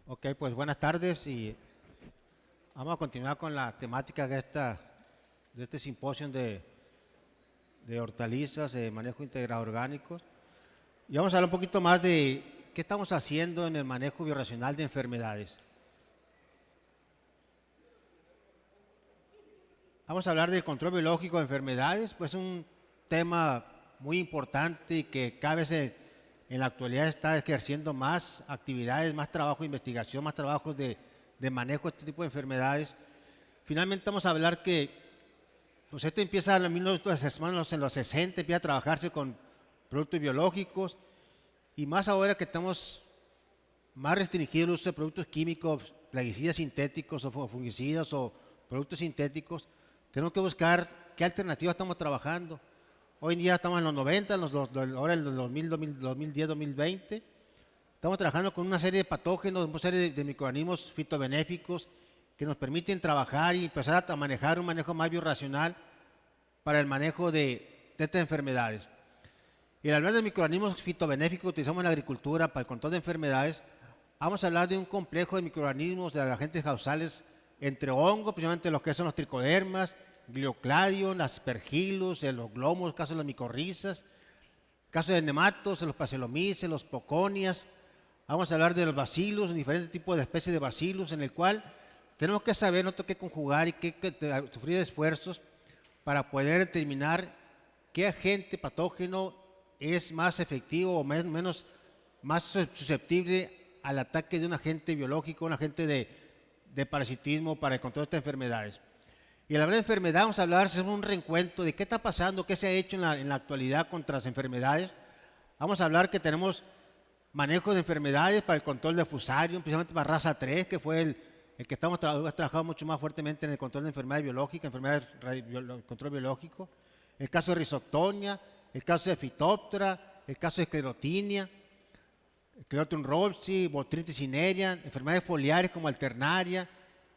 Ok, pues buenas tardes y vamos a continuar con la temática de este simposio de hortalizas, de manejo integrado orgánicos. Y vamos a hablar un poquito más de qué estamos haciendo en el manejo biorracional de enfermedades. Vamos a hablar del control biológico de enfermedades, pues es un tema muy importante y que cada vez en la actualidad está ejerciendo más actividades, más trabajo de investigación, más trabajos de manejo de este tipo de enfermedades. Finalmente vamos a hablar que pues esto empieza en los 60, empieza a trabajarse con productos biológicos y más ahora que estamos más restringidos el uso de productos químicos, plaguicidas sintéticos o fungicidas o productos sintéticos, tenemos que buscar qué alternativas estamos trabajando. Hoy en día estamos en los 90, ahora en el 2010, 2020. Estamos trabajando con una serie de patógenos, una serie de microorganismos fitobenéficos que nos permiten trabajar y empezar a manejar un manejo más biorracional para el manejo de estas enfermedades. Y al hablar de microorganismos fitobenéficos que utilizamos en la agricultura para el control de enfermedades, vamos a hablar de un complejo de microorganismos, de agentes causales entre hongos, principalmente los que son los tricodermas, gliocladion, aspergillus, los glomos, caso de las micorrizas, caso de nematos, los pacelomices, los poconias. Vamos a hablar de los bacillus, diferentes tipos de especies de bacillus, en el cual tenemos que saber, no tenemos que conjugar y que sufrir esfuerzos para poder determinar qué agente patógeno es más efectivo o más susceptible al ataque de un agente biológico, un agente de parasitismo para el control de estas enfermedades. Y al hablar de enfermedad, vamos a hablar, hacemos un reencuentro de qué está pasando, qué se ha hecho en la actualidad contra las enfermedades. Vamos a hablar que tenemos manejo de enfermedades para el control de Fusarium, precisamente para raza 3, que fue el que estamos trabajando mucho más fuertemente en el control de enfermedades biológicas, control biológico. El caso de Rhizoctonia, el caso de Phytophthora, el caso de Sclerotinia, Sclerotium rhodesi, Botrytis cinerea, enfermedades foliares como Alternaria.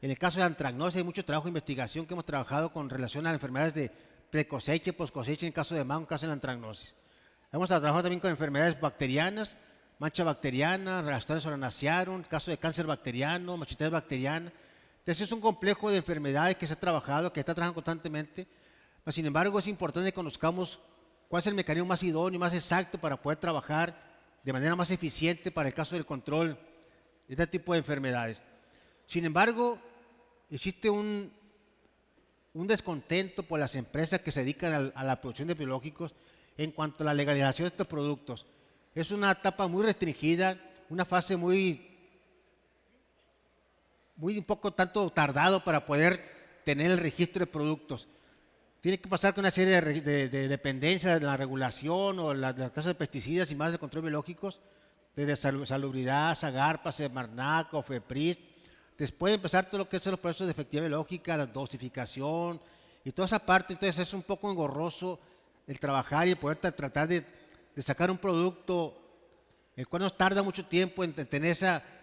En el caso de antracnosis hay mucho trabajo de investigación que hemos trabajado con relación a enfermedades de precosecha y poscosecha, en el caso de mango, en el caso de la antracnosis. Hemos trabajado también con enfermedades bacterianas, mancha bacteriana, Ralstonia solanacearum, caso de cáncer bacteriano, mastitis bacteriana. Entonces es un complejo de enfermedades que se ha trabajado, que está trabajando constantemente. Pero, sin embargo, es importante que conozcamos cuál es el mecanismo más idóneo y más exacto para poder trabajar de manera más eficiente para el caso del control de este tipo de enfermedades. Sin embargo, existe un descontento por las empresas que se dedican a la producción de biológicos en cuanto a la legalización de estos productos. Es una etapa muy restringida, una fase muy un poco tanto tardado para poder tener el registro de productos. Tiene que pasar con una serie de dependencias de la regulación o de los casos de pesticidas y más de control biológicos, desde salubridad, Zagarpa, Semarnat, Cofepris. Después de empezar todo lo que son los procesos de efectividad biológica, la dosificación y toda esa parte, entonces es un poco engorroso el trabajar y poder tratar de sacar un producto, el cual nos tarda mucho tiempo en tener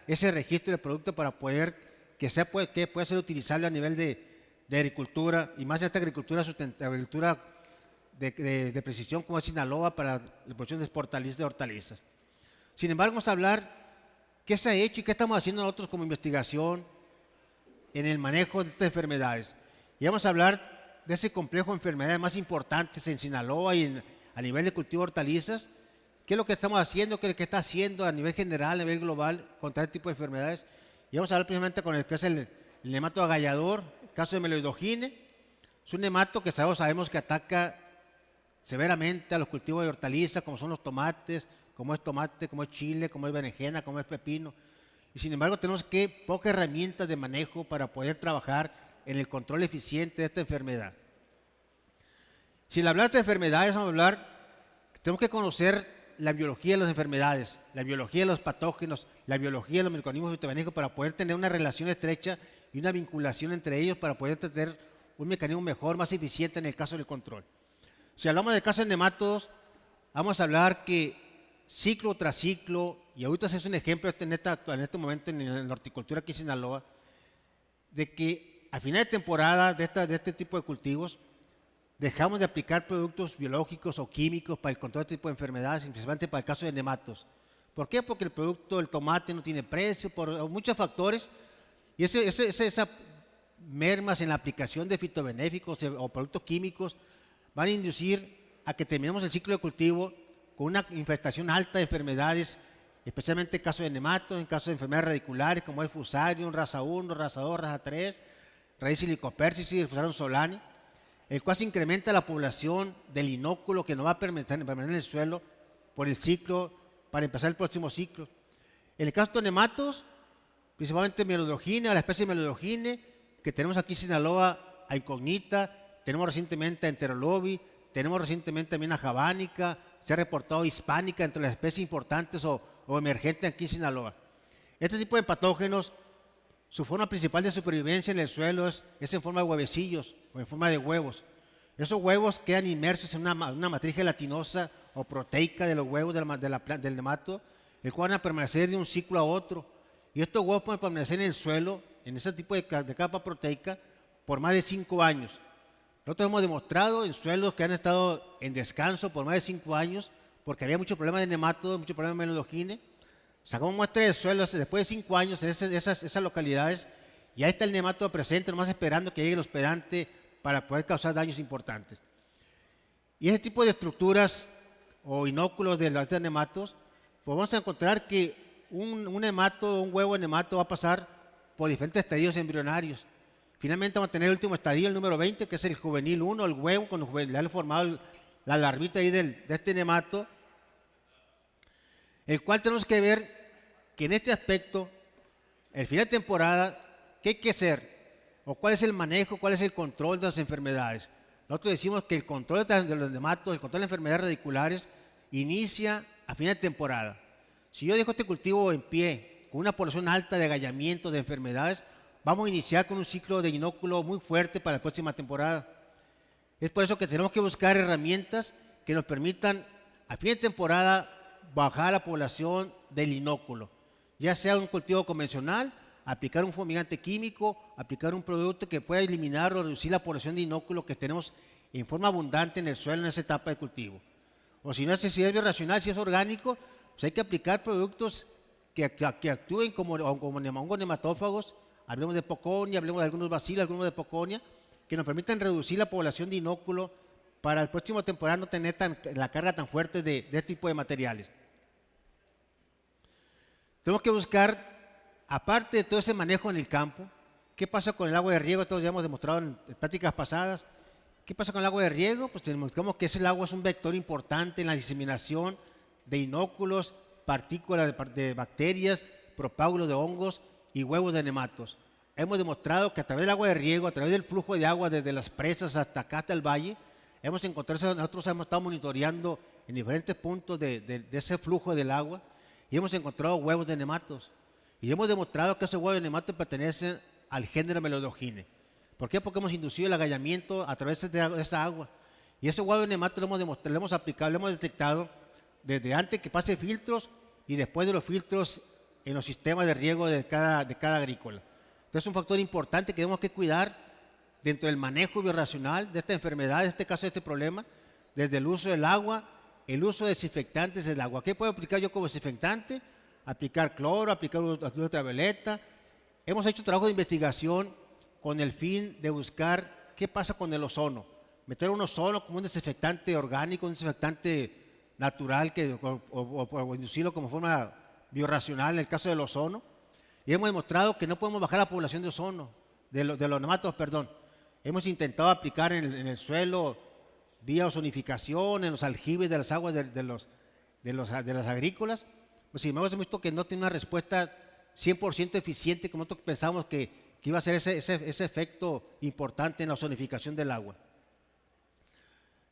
ese registro de producto para poder que pueda ser utilizable a nivel de agricultura y más esta agricultura de precisión como es Sinaloa para la producción de hortalizas. Sin embargo, vamos a hablar qué se ha hecho y qué estamos haciendo nosotros como investigación en el manejo de estas enfermedades. Y vamos a hablar de ese complejo de enfermedades más importantes en Sinaloa y a nivel de cultivo de hortalizas, qué es lo que estamos haciendo, qué está haciendo a nivel general, a nivel global contra este tipo de enfermedades. Y vamos a hablar precisamente con el que es el nemato agallador, el caso de Meloidogine. Es un nemato que sabemos que ataca severamente a los cultivos de hortalizas, como son los tomates, como es tomate, como es chile, como es berenjena, como es pepino. Y sin embargo tenemos pocas herramientas de manejo para poder trabajar en el control eficiente de esta enfermedad. Si al hablar de enfermedades, vamos a hablar, tenemos que conocer la biología de las enfermedades, la biología de los patógenos, la biología de los microorganismos fitobenéficos para poder tener una relación estrecha y una vinculación entre ellos para poder tener un mecanismo mejor, más eficiente en el caso del control. Si hablamos del caso de nematodos, vamos a hablar que ciclo tras ciclo, y ahorita es un ejemplo en este momento en la horticultura aquí en Sinaloa, de que a final de temporada de este tipo de cultivos dejamos de aplicar productos biológicos o químicos para el control de este tipo de enfermedades, principalmente para el caso de nematos. ¿Por qué? Porque el producto, el tomate no tiene precio, por muchos factores, y esa mermas en la aplicación de fitobenéficos o productos químicos van a inducir a que terminemos el ciclo de cultivo con una infestación alta de enfermedades, especialmente en caso de nematos, en caso de enfermedades radiculares como es Fusarium, raza 1, raza 2, raza 3, raíz Helicobacter, Fusarium solani, el cual se incrementa la población del inóculo que no va a permanecer en el suelo por el ciclo, para empezar el próximo ciclo. En el caso de nematos, principalmente Melodogine, la especie Melodogine, que tenemos aquí en Sinaloa a Incógnita, tenemos recientemente a Enterolobi, tenemos recientemente también a Javánica, se ha reportado hispánica entre las especies importantes o emergentes aquí en Sinaloa. Este tipo de patógenos, su forma principal de supervivencia en el suelo es en forma de huevecillos o en forma de huevos. Esos huevos quedan inmersos en una matriz gelatinosa o proteica de los huevos del nemato, el cual van a permanecer de un ciclo a otro. Y estos huevos pueden permanecer en el suelo, en ese tipo de capa proteica, por más de 5 años. Nosotros hemos demostrado en suelos que han estado en descanso por más de 5 años, porque había muchos problemas de nematodos, muchos problemas de melodogine. Sacamos muestras de suelo después de 5 años en esas localidades, y ahí está el nematodo presente, nomás esperando que llegue el hospedante para poder causar daños importantes. Y ese tipo de estructuras o inóculos de los nematos, pues vamos a encontrar que un huevo de nemato va a pasar por diferentes estadios embrionarios. Finalmente vamos a tener el último estadio, el número 20, que es el juvenil 1, el huevo, cuando le han formado la larvita ahí de este nemato, el cual tenemos que ver que en este aspecto, el final de temporada, ¿qué hay que hacer? ¿O cuál es el manejo, cuál es el control de las enfermedades? Nosotros decimos que el control de los nematos, el control de las enfermedades radiculares, inicia a final de temporada. Si yo dejo este cultivo en pie, con una población alta de agallamientos, de enfermedades, vamos a iniciar con un ciclo de inóculo muy fuerte para la próxima temporada. Es por eso que tenemos que buscar herramientas que nos permitan a fin de temporada bajar la población del inóculo, ya sea un cultivo convencional, aplicar un fumigante químico, aplicar un producto que pueda eliminar o reducir la población de inóculo que tenemos en forma abundante en el suelo en esa etapa de cultivo. O si no es biorracional, si es orgánico, pues hay que aplicar productos que actúen como nematófagos. Hablemos de Poconia, hablemos de algunos bacilos, algunos de Poconia, que nos permitan reducir la población de inóculo para el próximo temporada no tener la carga tan fuerte de este tipo de materiales. Tenemos que buscar, aparte de todo ese manejo en el campo, ¿qué pasa con el agua de riego? Esto ya hemos demostrado en prácticas pasadas. ¿Qué pasa con el agua de riego? Pues demostramos que ese agua es un vector importante en la diseminación de inóculos, partículas de bacterias, propágulos de hongos y huevos de nematos. Hemos demostrado que a través del agua de riego, a través del flujo de agua desde las presas hasta acá, hasta el valle, nosotros hemos estado monitoreando en diferentes puntos de ese flujo del agua y hemos encontrado huevos de nematos. Y hemos demostrado que esos huevos de nematos pertenecen al género Melodogine. ¿Por qué? Porque hemos inducido el agallamiento a través de esa agua. Y esos huevos de nematos lo hemos aplicado, lo hemos detectado desde antes que pase filtros y después de los filtros en los sistemas de riego de cada agrícola. Entonces es un factor importante que tenemos que cuidar dentro del manejo biorracional de esta enfermedad, en este caso de este problema, desde el uso del agua, el uso de desinfectantes del agua. ¿Qué puedo aplicar yo como desinfectante? Aplicar cloro, aplicar ultravioleta. Hemos hecho trabajo de investigación con el fin de buscar qué pasa con el ozono. Meter un ozono como un desinfectante orgánico, un desinfectante natural o inducirlo como forma biorracional en el caso del ozono. Y hemos demostrado que no podemos bajar la población de ozono, de los nematodos, perdón. Hemos intentado aplicar en el suelo vía ozonificación, en los aljibes de las aguas de las agrícolas. Pues sin embargo, hemos visto que no tiene una respuesta 100% eficiente como nosotros pensamos que iba a ser ese efecto importante en la ozonificación del agua.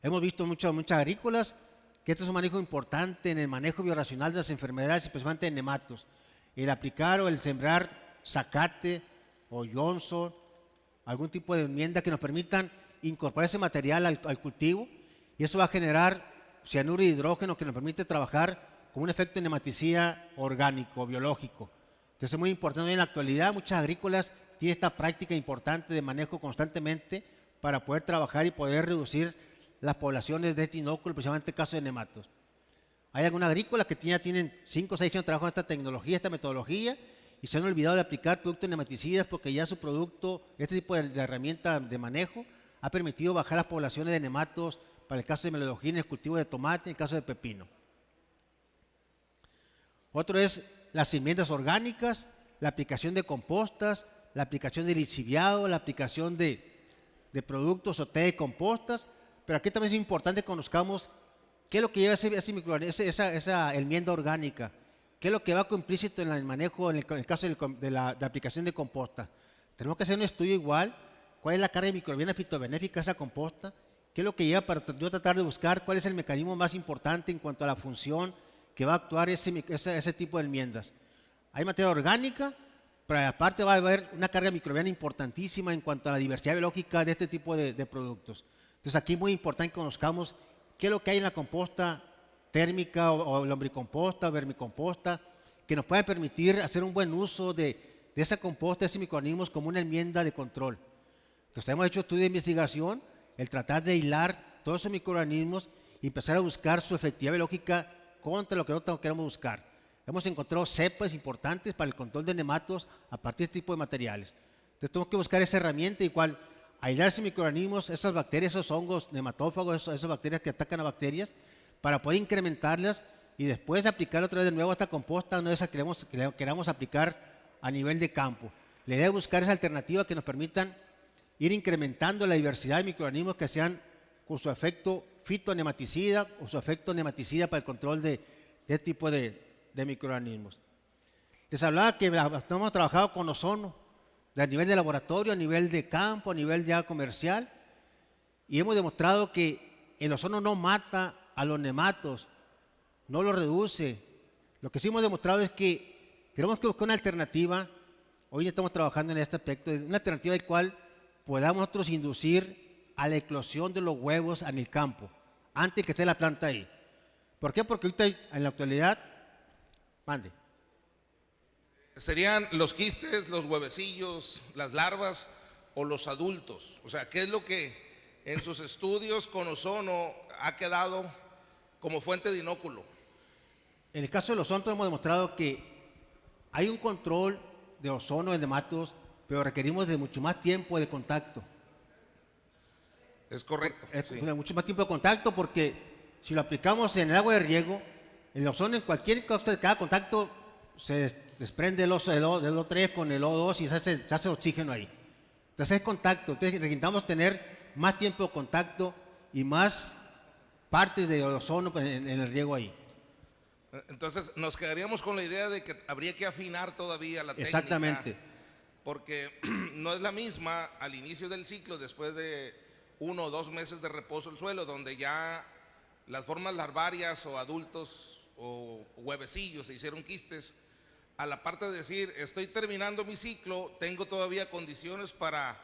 Hemos visto muchas agrícolas que este es un manejo importante en el manejo biorracional de las enfermedades, especialmente en nematos. El aplicar o el sembrar zacate o Johnson, algún tipo de enmienda que nos permitan incorporar ese material al cultivo, y eso va a generar cianuro de hidrógeno que nos permite trabajar con un efecto de nematicida orgánico, biológico. Entonces es muy importante en la actualidad, muchas agrícolas tienen esta práctica importante de manejo constantemente para poder trabajar y poder reducir las poblaciones de este inóculo, principalmente en el caso de nematos. Hay algunas agrícolas que ya tienen 5 o 6 años trabajando en esta tecnología, esta metodología, y se han olvidado de aplicar productos nematicidas porque ya su producto, este tipo de herramienta de manejo, ha permitido bajar las poblaciones de nematos para el caso de melodogina, en el cultivo de tomate, en el caso de pepino. Otro es las enmiendas orgánicas, la aplicación de compostas, la aplicación de lixiviado, la aplicación de productos o té de compostas, pero aquí también es importante que conozcamos qué es lo que lleva esa enmienda orgánica, qué es lo que va implícito en el manejo, en el caso de la aplicación de composta. Tenemos que hacer un estudio igual, cuál es la carga de microbiana fitobenéfica de esa composta, qué es lo que lleva para yo tratar de buscar cuál es el mecanismo más importante en cuanto a la función que va a actuar ese tipo de enmiendas. Hay materia orgánica, pero aparte va a haber una carga microbiana importantísima en cuanto a la diversidad biológica de este tipo de productos. Entonces aquí es muy importante que conozcamos qué es lo que hay en la composta térmica o lombricomposta o vermicomposta que nos puede permitir hacer un buen uso de esa composta, de esos microorganismos como una enmienda de control. Entonces hemos hecho estudios de investigación, el tratar de hilar todos esos microorganismos y empezar a buscar su efectividad biológica contra lo que nosotros queremos buscar. Hemos encontrado cepas importantes para el control de nematos a partir de este tipo de materiales. Entonces tenemos que buscar esa herramienta igual, aislar esos microorganismos, esas bacterias, esos hongos nematófagos, esas bacterias que atacan a bacterias, para poder incrementarlas y después aplicar otra vez de nuevo esta composta, no esa que queramos aplicar a nivel de campo. La idea es buscar esa alternativa que nos permitan ir incrementando la diversidad de microorganismos que sean con su efecto fitonematicida o su efecto nematicida para el control de este tipo de microorganismos. Les hablaba que hemos trabajado con ozono, a nivel de laboratorio, a nivel de campo, a nivel ya comercial, y hemos demostrado que el ozono no mata a los nematos, no los reduce. Lo que sí hemos demostrado es que tenemos que buscar una alternativa. Hoy estamos trabajando en este aspecto, una alternativa del cual podamos nosotros inducir a la eclosión de los huevos en el campo, antes que esté la planta ahí. ¿Por qué? Porque ahorita en la actualidad, mande. ¿Serían los quistes, los huevecillos, las larvas o los adultos? O sea, ¿qué es lo que en sus estudios con ozono ha quedado como fuente de inóculo? En el caso de los ozono hemos demostrado que hay un control de ozono en nematos, pero requerimos de mucho más tiempo de contacto. Es correcto. Sí. Mucho más tiempo de contacto porque si lo aplicamos en el agua de riego, el ozono en cualquier cada contacto se desprende el O3 con el O2 y se hace oxígeno ahí. Entonces es contacto. Entonces necesitamos tener más tiempo de contacto y más partes de ozono en el riego ahí. Entonces nos quedaríamos con la idea de que habría que afinar todavía la técnica. Exactamente. Porque no es la misma al inicio del ciclo, después de 1 o 2 meses de reposo el suelo, donde ya las formas larvarias o adultos o huevecillos se hicieron quistes, a la parte de decir, estoy terminando mi ciclo, tengo todavía condiciones para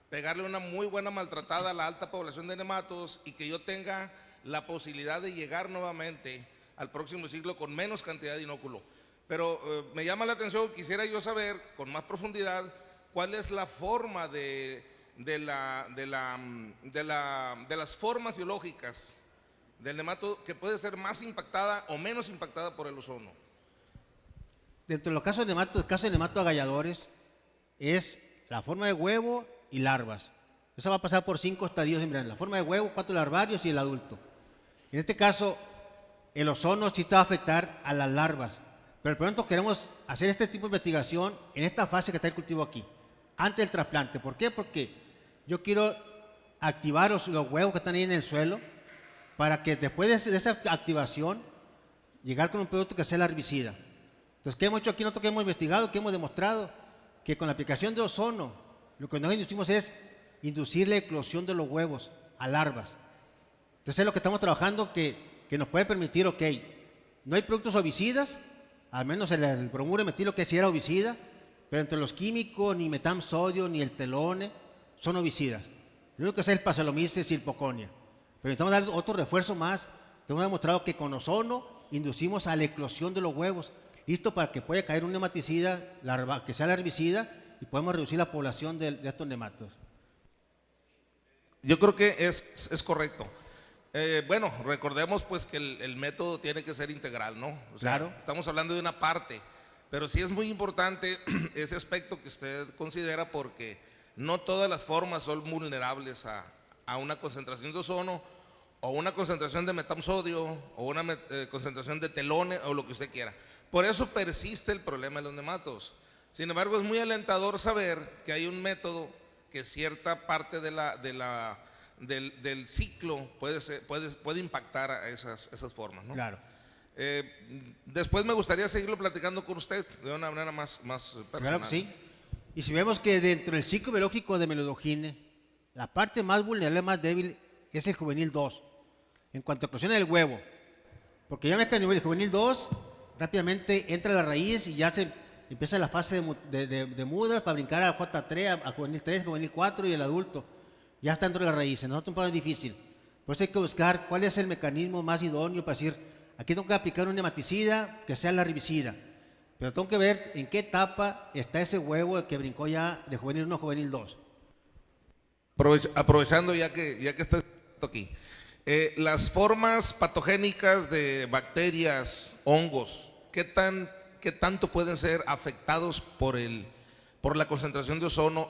pegarle una muy buena maltratada a la alta población de nematos y que yo tenga la posibilidad de llegar nuevamente al próximo ciclo con menos cantidad de inóculo. Pero me llama la atención, quisiera yo saber con más profundidad cuál es la forma de las formas biológicas del nemato que puede ser más impactada o menos impactada por el ozono. Dentro de los casos de nematos, el caso de nematos agalladores es la forma de huevo y larvas. Esa va a pasar por 5 estadios en verano. La forma de huevo, 4 larvarios y el adulto. En este caso, el ozono sí está a afectar a las larvas. Pero pronto queremos hacer este tipo de investigación en esta fase que está el cultivo aquí, antes del trasplante. ¿Por qué? Porque yo quiero activar los huevos que están ahí en el suelo para que después de esa activación llegar con un producto que sea el herbicida. Entonces, ¿qué hemos hecho aquí? Nosotros que hemos investigado, que hemos demostrado que con la aplicación de ozono, lo que nos inducimos es inducir la eclosión de los huevos a larvas. Entonces es lo que estamos trabajando que nos puede permitir, ok, no hay productos ovicidas, al menos el bromuro metilo que sí era ovicida, pero entre los químicos, ni metamsodio, ni el telone, son ovicidas. Lo único que es el Pasolomyces y el Poconia. Pero necesitamos dar otro refuerzo más. Hemos demostrado que con ozono inducimos a la eclosión de los huevos, listo para que pueda caer un nematicida, que sea el herbicida, y podemos reducir la población de estos nematos. Yo creo que es correcto. Bueno, recordemos pues que el método tiene que ser integral, ¿no? O sea, Claro. estamos hablando de una parte, pero sí es muy importante ese aspecto que usted considera, porque no todas las formas son vulnerables a una concentración de ozono o una concentración de metamsodio o una concentración de telone o lo que usted quiera. Por eso persiste el problema de los nematodos. Sin embargo, es muy alentador saber que hay un método que cierta parte del ciclo puede impactar a esas formas, ¿no? Claro. Después me gustaría seguirlo platicando con usted de una manera más personal. Claro que sí. Y si vemos que dentro del ciclo biológico de Melodogine, la parte más vulnerable, más débil, es el juvenil 2, en cuanto a eclosión del huevo. Porque ya en el juvenil 2, rápidamente entra la raíz y ya se empieza la fase de muda para brincar a J3, a juvenil 3, juvenil 4 y el adulto. Ya está dentro de las raíces, nosotros un poco difícil. Por eso hay que buscar cuál es el mecanismo más idóneo para decir, aquí tengo que aplicar un nematicida que sea el larvicida, pero tengo que ver en qué etapa está ese huevo que brincó ya de juvenil 1 a juvenil 2. Aprovechando ya que está aquí, las formas patogénicas de bacterias, hongos, ¿qué tanto pueden ser afectados por la concentración de ozono,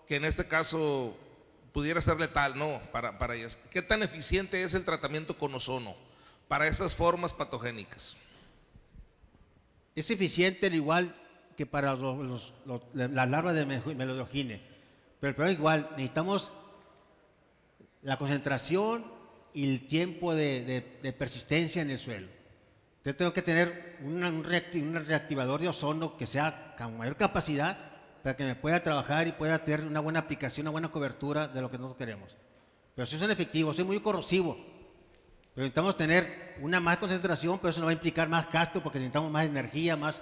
que en este caso pudiera ser letal, ¿no? Para ellas. ¿Qué tan eficiente es el tratamiento con ozono para esas formas patogénicas? Es eficiente al igual que para las larvas de Melodogine, pero el problema es igual, necesitamos la concentración y el tiempo de persistencia en el suelo. Entonces tengo que tener un reactivador de ozono que sea con mayor capacidad para que me pueda trabajar y pueda tener una buena aplicación, una buena cobertura de lo que nosotros queremos. Pero si son efectivos, es muy corrosivo. Pero necesitamos tener una más concentración, pero eso nos va a implicar más gasto porque necesitamos más energía, más.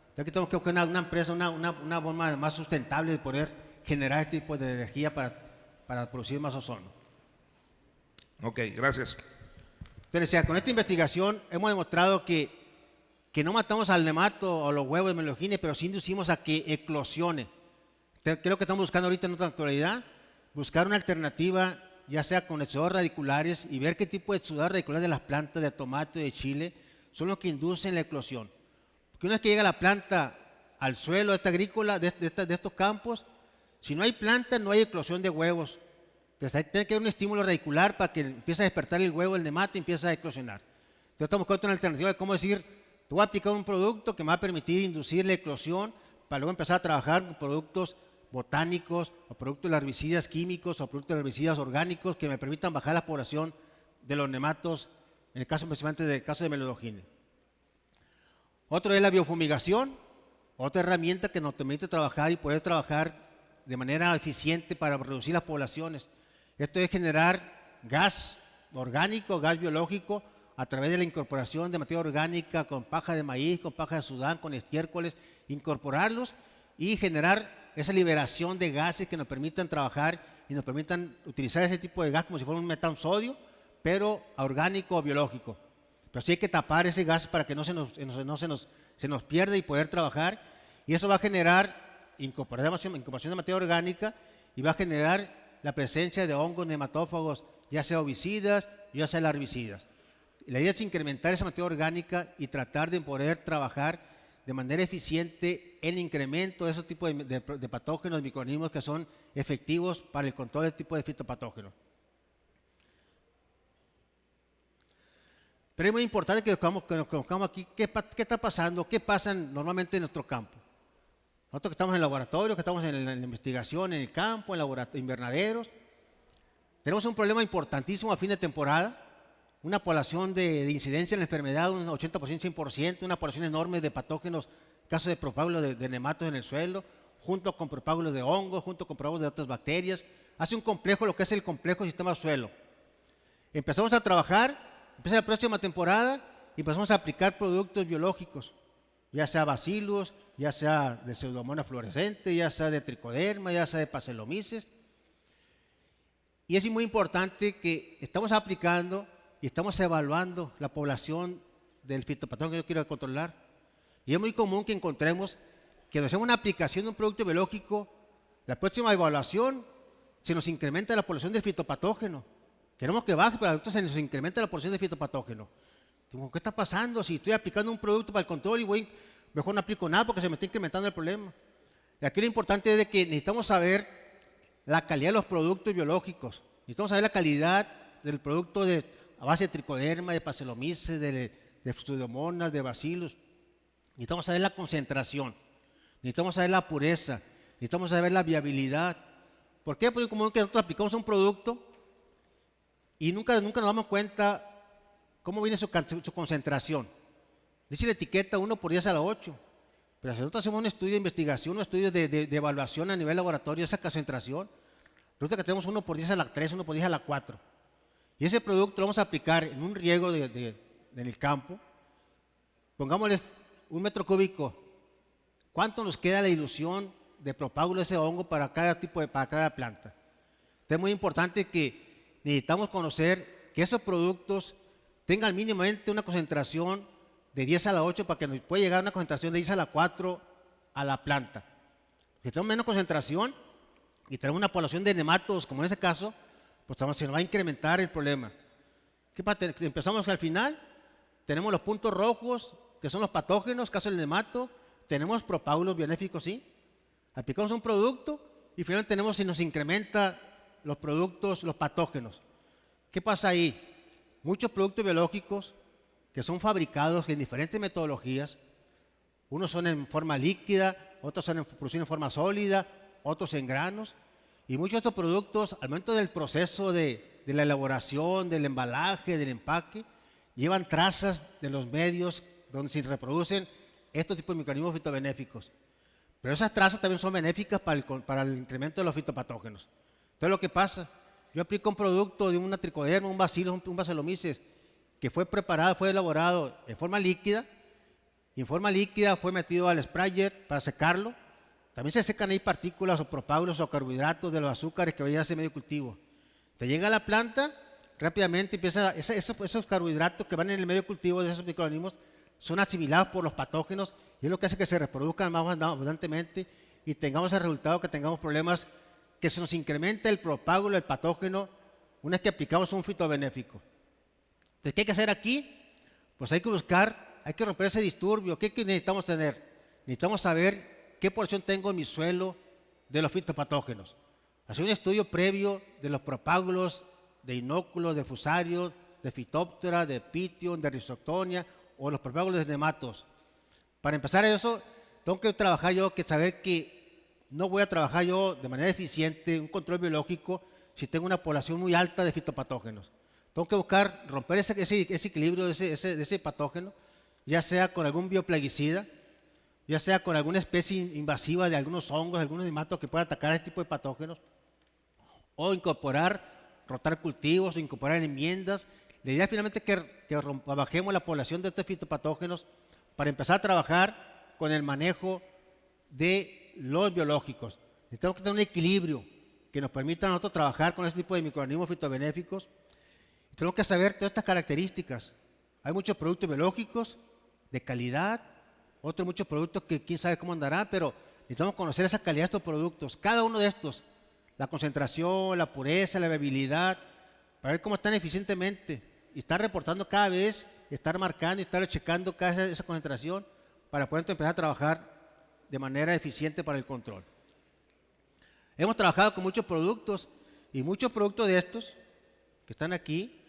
Entonces tenemos que buscar una empresa, una forma más sustentable de poder generar este tipo de energía para producir más ozono. Ok, gracias. Entonces, con esta investigación hemos demostrado que no matamos al nemato o los huevos de Melodogine, pero sí inducimos a que eclosione. ¿Qué es lo que estamos buscando ahorita en nuestra actualidad? Buscar una alternativa, ya sea con exudados radiculares, y ver qué tipo de exudados radiculares de las plantas de tomate y de chile son los que inducen la eclosión. Porque una vez que llega la planta al suelo esta agrícola, de estos campos, si no hay planta, no hay eclosión de huevos. Entonces tiene que haber un estímulo radicular para que empiece a despertar el huevo, el nemato, y empiece a eclosionar. Entonces estamos buscando una alternativa de cómo decir, te voy a aplicar un producto que me va a permitir inducir la eclosión para luego empezar a trabajar con productos botánicos o productos de herbicidas químicos o productos de herbicidas orgánicos que me permitan bajar la población de los nematos, en el caso específicamente del caso de Melodogine. Otro es la biofumigación, otra herramienta que nos permite trabajar y poder trabajar de manera eficiente para reducir las poblaciones. Esto es generar gas orgánico, gas biológico, a través de la incorporación de materia orgánica con paja de maíz, con paja de sudán, con estiércoles, incorporarlos y generar esa liberación de gases que nos permitan trabajar y nos permitan utilizar ese tipo de gas como si fuera un metansodio, pero orgánico o biológico. Pero sí hay que tapar ese gas para que no se nos pierda y poder trabajar, y eso va a generar incorporación de materia orgánica y va a generar la presencia de hongos nematófagos, ya sea ovicidas, ya sea larvicidas. La idea es incrementar esa materia orgánica y tratar de poder trabajar de manera eficiente el incremento de esos tipos de patógenos, microorganismos que son efectivos para el control del tipo de fitopatógenos. Pero es muy importante que nos conozcamos aquí qué está pasando, qué pasa normalmente en nuestro campo. Nosotros que estamos en el laboratorio, que estamos en la investigación, en el campo, en invernaderos, tenemos un problema importantísimo a fin de temporada. Una población de incidencia en la enfermedad, un 80%, 100%, una población enorme de patógenos, casos de propágulos de nematos en el suelo, junto con propágulos de hongos, junto con propágulos de otras bacterias. Hace un complejo, lo que es el complejo sistema suelo. Empezamos a trabajar, empieza la próxima temporada y empezamos a aplicar productos biológicos, ya sea bacillus, ya sea de pseudomonas fluorescente, ya sea de tricoderma, ya sea de pacelomices. Y es muy importante que estamos aplicando y estamos evaluando la población del fitopatógeno que yo quiero controlar. Y es muy común que encontremos que nos hacemos una aplicación de un producto biológico, la próxima evaluación se nos incrementa la población del fitopatógeno, Queremos que baje, pero entonces se nos incrementa la porción de fitopatógeno. Digo, ¿qué está pasando? Si estoy aplicando un producto para el control y mejor no aplico nada porque se me está incrementando el problema. Y aquí lo importante es de que necesitamos saber la calidad de los productos biológicos. Necesitamos saber la calidad del producto a base de tricoderma, de Pastelomices, de Pseudomonas, de Bacillus. Necesitamos saber la concentración, necesitamos saber la pureza, necesitamos saber la viabilidad. ¿Por qué? Porque como que nosotros aplicamos un producto y nunca nos damos cuenta cómo viene su concentración. Dice la etiqueta 1/10⁸, pero si nosotros hacemos un estudio de investigación, un estudio de evaluación a nivel laboratorio de esa concentración, resulta que tenemos 1/10⁻3, 1/10⁻4. Y ese producto lo vamos a aplicar en un riego en el campo. Pongámosles 1 metro cúbico. ¿Cuánto nos queda de dilución de propágulo de ese hongo para cada para cada planta? Entonces es muy importante que necesitamos conocer que esos productos tengan mínimamente una concentración de 10⁸ para que nos pueda llegar a una concentración de 10⁸ a la planta. Si tenemos menos concentración y tenemos una población de nematodos, como en ese caso, pues se nos va a incrementar el problema. ¿Qué pasa? Empezamos al final, tenemos los puntos rojos, que son los patógenos, caso del nemato, tenemos propágulos benéficos, sí. Aplicamos un producto y finalmente tenemos si nos incrementa los productos, los patógenos. ¿Qué pasa ahí? Muchos productos biológicos que son fabricados en diferentes metodologías, unos son en forma líquida, otros son producidos en forma sólida, otros en granos, y muchos de estos productos, al momento del proceso de la elaboración, del embalaje, del empaque, llevan trazas de los medios donde se reproducen estos tipos de microorganismos fitobenéficos. Pero esas trazas también son benéficas para el incremento de los fitopatógenos. Entonces lo que pasa, yo aplico un producto de una tricoderma, un Bacillus, un Pastelomices, que fue preparado, fue elaborado en forma líquida, y en forma líquida fue metido al sprayer para secarlo. También se secan ahí partículas o propágulos o carbohidratos de los azúcares que vayan a ese medio cultivo. Te llega a la planta, rápidamente empieza, esos carbohidratos que van en el medio cultivo de esos microorganismos son asimilados por los patógenos y es lo que hace que se reproduzcan más abundantemente y tengamos el resultado que tengamos problemas, que se nos incrementa el propágulo, el patógeno, una vez que aplicamos un fitobenéfico. Entonces, ¿qué hay que hacer aquí? Pues hay que buscar, hay que romper ese disturbio. ¿Qué necesitamos tener? Necesitamos saber qué porción tengo en mi suelo de los fitopatógenos. Hacer un estudio previo de los propágulos, de inóculos, de fusarios, de Phytophthora, de Pythium, de Rhizoctonia o los propágulos de nematos. Para empezar eso, tengo que trabajar yo, que saber que no voy a trabajar yo de manera eficiente un control biológico si tengo una población muy alta de fitopatógenos. Tengo que buscar romper ese equilibrio de ese patógeno, ya sea con algún bioplaguicida, ya sea con alguna especie invasiva de algunos hongos, algunos nematos que puedan atacar a este tipo de patógenos, o rotar cultivos, o incorporar enmiendas. La idea finalmente es que bajemos la población de estos fitopatógenos para empezar a trabajar con el manejo de los biológicos. Necesitamos que tener un equilibrio que nos permita a nosotros trabajar con este tipo de microorganismos fitobenéficos. Tenemos que saber todas estas características. Hay muchos productos biológicos de calidad, otros muchos productos que quién sabe cómo andarán, pero necesitamos conocer esa calidad de estos productos. Cada uno de estos, la concentración, la pureza, la viabilidad, para ver cómo están eficientemente y estar reportando cada vez, estar marcando y estar checando cada vez esa concentración para poder empezar a trabajar de manera eficiente para el control. Hemos trabajado con muchos productos y muchos productos de estos que están aquí,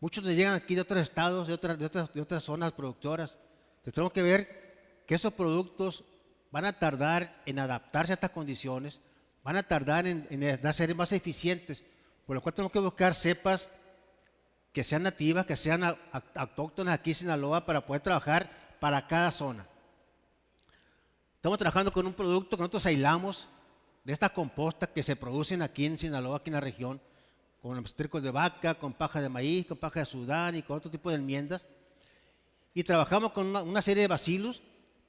muchos nos llegan aquí de otros estados, de otras zonas productoras. Entonces tenemos que ver que esos productos van a tardar en adaptarse a estas condiciones, van a tardar en ser más eficientes, por lo cual tenemos que buscar cepas que sean nativas, que sean autóctonas aquí en Sinaloa para poder trabajar para cada zona. Estamos trabajando con un producto que nosotros aislamos de estas compostas que se producen aquí en Sinaloa, aquí en la región, con estercos de vaca, con paja de maíz, con paja de Sudán y con otro tipo de enmiendas. Y trabajamos con una serie de bacilos,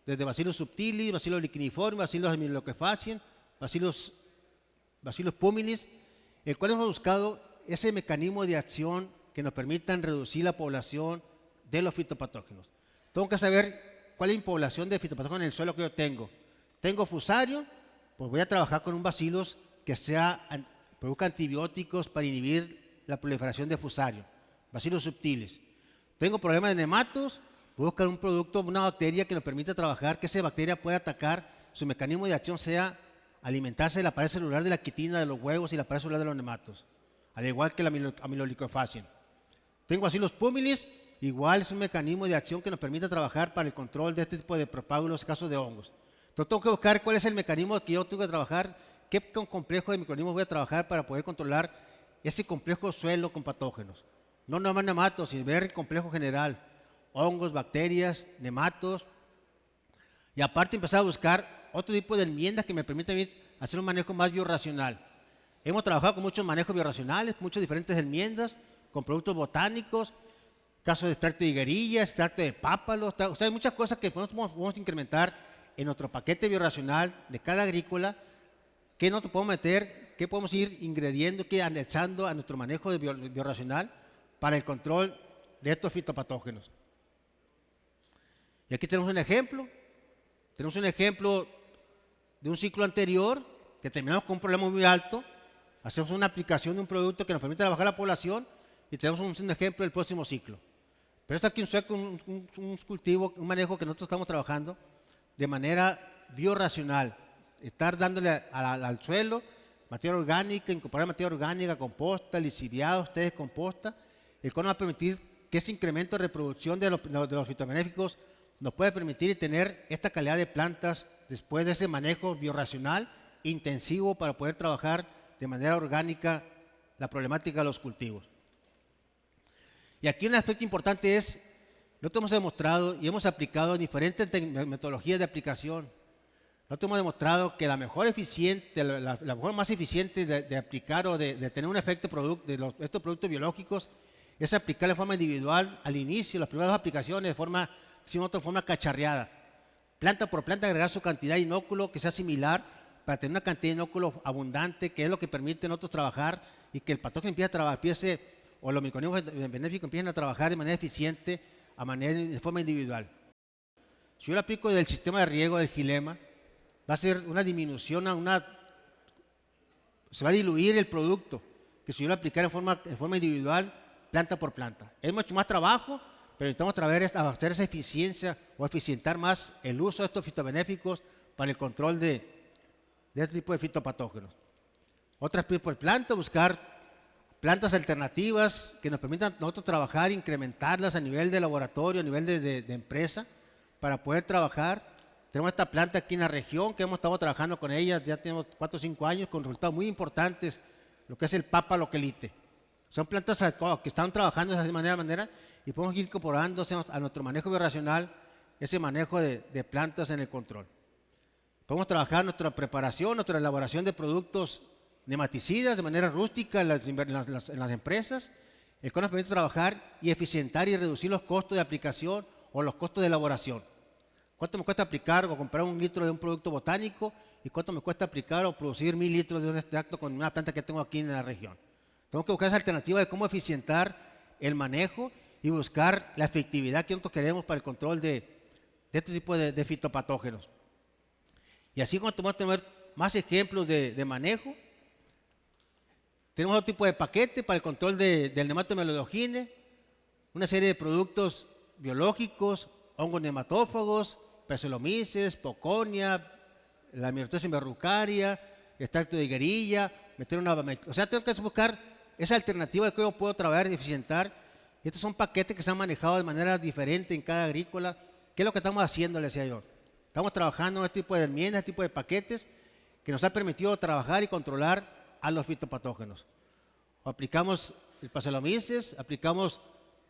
desde Bacillus subtilis, Bacillus licheniforme, Bacillus amyloquefacien, Bacillus pumilis, el cual hemos buscado ese mecanismo de acción que nos permitan reducir la población de los fitopatógenos. Tengo que saber cuál es la población de fitopatógenos en el suelo que yo tengo. Tengo fusario, pues voy a trabajar con un bacillus que produzca antibióticos para inhibir la proliferación de fusario, Bacillus subtilis. Tengo problemas de nematos, voy a buscar un producto, una bacteria que nos permita trabajar, que esa bacteria pueda atacar, su mecanismo de acción sea alimentarse de la pared celular de la quitina de los huevos y la pared celular de los nematos, al igual que la amiloliquefacin. Tengo Bacillus pummilis, igual es un mecanismo de acción que nos permite trabajar para el control de este tipo de propágulos en casos de hongos. Entonces tengo que buscar cuál es el mecanismo que yo tengo que trabajar, qué complejo de microorganismos voy a trabajar para poder controlar ese complejo suelo con patógenos. No nomás nematos, sino ver el complejo general, hongos, bacterias, nematos. Y aparte empezar a buscar otro tipo de enmiendas que me permitan hacer un manejo más biorracional. Hemos trabajado con muchos manejos biorracionales, con muchas diferentes enmiendas, con productos botánicos, casos de extracto de higuerilla, extracto de pápalo, o sea, hay muchas cosas que podemos incrementar en nuestro paquete biorracional de cada agrícola, que nosotros podemos meter, que podemos ir ingrediendo, que anexando a nuestro manejo de biorracional para el control de estos fitopatógenos. Y aquí tenemos un ejemplo de un ciclo anterior, que terminamos con un problema muy alto, hacemos una aplicación de un producto que nos permite bajar la población y tenemos un ejemplo del próximo ciclo. Pero esto aquí un cultivo, un manejo que nosotros estamos trabajando de manera biorracional, estar dándole al suelo materia orgánica, incorporar materia orgánica, composta, lixiviado, ustedes composta, el cual nos va a permitir que ese incremento de reproducción de los fitobenéficos nos puede permitir tener esta calidad de plantas después de ese manejo biorracional intensivo para poder trabajar de manera orgánica la problemática de los cultivos. Y aquí un aspecto importante es, nosotros hemos demostrado y hemos aplicado diferentes metodologías de aplicación. Nosotros hemos demostrado que la mejor más eficiente de aplicar o de tener un efecto de estos productos biológicos es aplicar de forma individual al inicio, las primeras dos aplicaciones de forma cacharreada. Planta por planta agregar su cantidad de inóculo que sea similar para tener una cantidad de inóculo abundante, que es lo que permite a nosotros trabajar y que el patógeno o los microorganismos benéficos empiecen a trabajar de manera eficiente, de forma individual. Si yo lo aplico del sistema de riego del xilema, va a ser una disminución, se va a diluir el producto, que si yo lo aplicara en forma individual, planta por planta. Es mucho más trabajo, pero necesitamos hacer esa eficiencia o eficientar más el uso de estos fitobenéficos para el control de este tipo de fitopatógenos. Otras tipos de plantas, buscar plantas alternativas que nos permitan nosotros trabajar, incrementarlas a nivel de laboratorio, a nivel de empresa, para poder trabajar. Tenemos esta planta aquí en la región que hemos estado trabajando con ella, ya tenemos 4 o 5 años con resultados muy importantes, lo que es el Papa loquelite. Son plantas que están trabajando de esa manera y podemos ir incorporando a nuestro manejo biorracional ese manejo de plantas en el control. Podemos trabajar nuestra preparación, nuestra elaboración de productos nematicidas de manera rústica en las empresas, el cual nos permite trabajar y eficientar y reducir los costos de aplicación o los costos de elaboración. ¿Cuánto me cuesta aplicar o comprar 1 litro de un producto botánico y cuánto me cuesta aplicar o producir 1000 litros de un extracto con una planta que tengo aquí en la región? Tengo que buscar esa alternativa de cómo eficientar el manejo y buscar la efectividad que nosotros queremos para el control de este tipo de fitopatógenos. Y así cuando vamos a tener más ejemplos de manejo, tenemos otro tipo de paquete para el control del nematomelodogine, una serie de productos biológicos, hongos nematófagos, Pseudomyces, Poconia, la Myrtosis verrucaria, extracto de higuerilla, o sea, tengo que buscar esa alternativa de cómo puedo trabajar y eficientar. Estos son paquetes que se han manejado de manera diferente en cada agrícola. ¿Qué es lo que estamos haciendo? Le decía yo. Estamos trabajando en este tipo de enmiendas, este tipo de paquetes que nos ha permitido trabajar y controlar a los fitopatógenos. O aplicamos el Pseudomyces, aplicamos